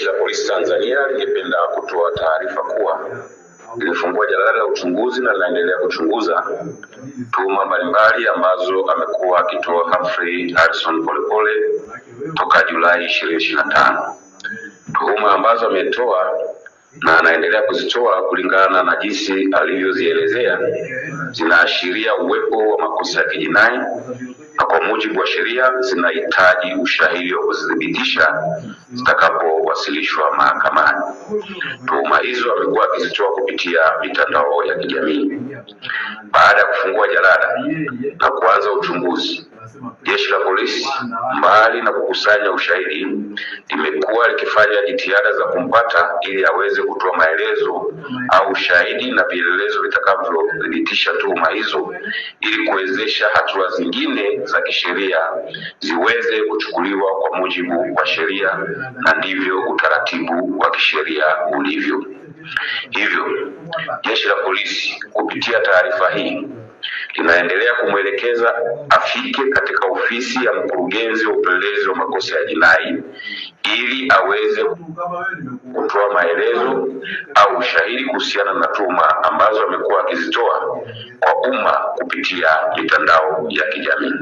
Jeshi la Polisi Tanzania lingependa kutoa taarifa kuwa lilifungua jalada la uchunguzi na linaendelea kuchunguza tuhuma mbalimbali ambazo amekuwa akitoa Humphrey Harrison Polepole toka Julai 2025. Tuhuma ambazo ametoa na anaendelea kuzitoa kulingana na jinsi alivyozielezea zinaashiria uwepo wa makosa ya kijinai, na kwa mujibu wa sheria zinahitaji ushahidi wa kuzithibitisha zitakapowasilishwa mahakamani. Tuhuma hizo amekuwa akizitoa kupitia mitandao ya kijamii. Baada ya kufungua jalada na kuanza uchunguzi, Jeshi la Polisi, mbali na kukusanya ushahidi, limekuwa likifanya jitihada za kumpata ili aweze kutoa maelezo au ushahidi na vielelezo vitakavyothibitisha tuhuma hizo, ili kuwezesha hatua zingine za kisheria ziweze kuchukuliwa kwa mujibu wa sheria, na ndivyo utaratibu wa kisheria ulivyo. Hivyo, Jeshi la Polisi kupitia taarifa hii linaendelea kumwelekeza afike katika ofisi ya mkurugenzi wa upelelezi wa makosa ya jinai ili aweze kutoa maelezo au ushahidi kuhusiana na tuhuma ambazo amekuwa akizitoa kwa umma kupitia mitandao ya kijamii.